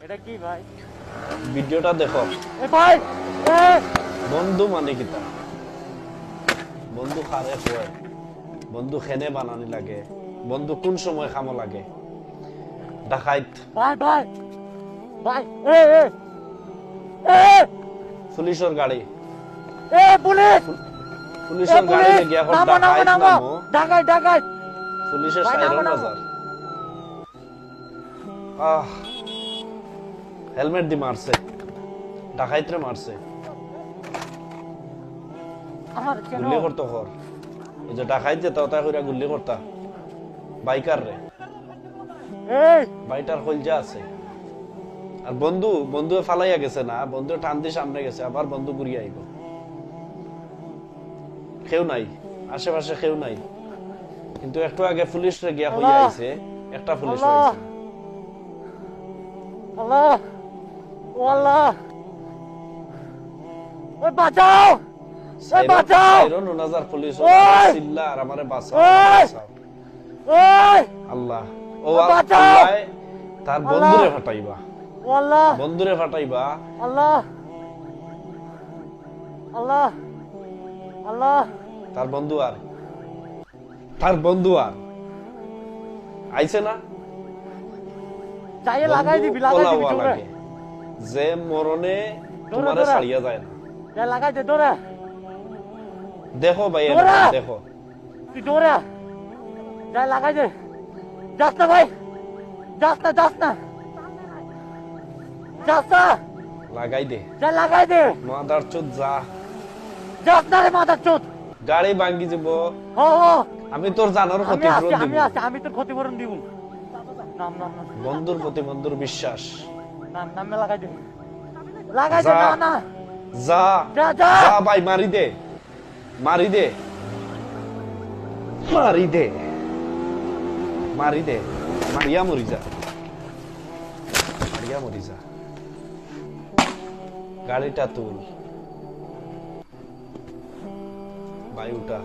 এটা কি ভাই? ভিডিওটা দেখো। এ ভাই এ বন্ধু মানে কিতা? বন্ধু কারে কয়? বন্ধু খেনে বানানি লাগে, বন্ধু কোন সময় খামো লাগে? ডাকাইত ভাই ভাই ভাই এ এ এ পুলিশের গাড়ি, এ পুলিশ পুলিশের গাড়িতে গিয়া কর নামো নামো ডাকাইত নামো নামো, ডাকাই ডাকাই পুলিশের ভাই, নামো, সাইরেন নামো। বাজার। হেলমেট দি মারছে, ডাকাইতরে মারছে। আমার কেন গুলি করতো কর, ওই যে ডাকাইত যেত তাই কইরা গুলি করতা বাইকার রে, এই বাইটার কলজা আছে। আর বন্ধু বন্ধু ফালাইয়া গেছে না, বন্ধু টান দিয়ে সামনে গেছে, আবার বন্ধু ঘুরিয়ে আইব। কেউ নাই আশেপাশে, কেউ নাই, কিন্তু একটু আগে পুলিশ রে গিয়া হইয়া আল্লাহ। আইছে, একটা পুলিশ আল্লাহ। হইছে। আল্লাহ ও আল্লাহ ওই বাঁচাও ওই বাঁচাও সাইরন 9000 পুলিশ ওই! চিল্লা আর আমারে বাঁচাও, ওই! বাঁচাও। ওই আল্লাহ ও ও বাঁচাও! আল্লাহ তার বন্ধুরে ফাটাইবা, ও আল্লাহ বন্ধুরে ফাটাইবা। আল্লাহ আল্লাহ আল্লাহ তার বন্ধু আর, তার বন্ধু আর আইছে না, চাইয়ে লাগাই দিবি লাগাই বন্ধু দিবি কলাওয়া দৌড়ে লাগে, যে মরণে তোমারে দৌড়া। ছাড়িয়া যায় না। যা লাগাই দে দৌড়ে দেখো ভাই এটা, দৌড়া। দেখো তুই দৌড়ে যা লাগাই দে যাস না ভাই যাস না যাস না যাস না লাগাই দে যা লাগাই দে মাদার চোদ, যা যাস না রে মাথার চোদ গাড়ি ভাঙ্গি যাব। ও ও আমি তোর জানার আমি ক্ষতিপূরণ আছি দিব। আমি আছি আমি তোর ক্ষতিপূরণ দিব নাম নাম নাম বন্ধুর প্রতি বন্ধুর বিশ্বাস। নাম নামে লাগাই দে লাগাই দে যা। না না যা যা যা যা ভাই, মারি দে, মারি দে, মারি দে, মারি দে, মারিয়া মরি যা, মারিয়া মরি যা। গাড়িটা তুল ভাই, উঠা।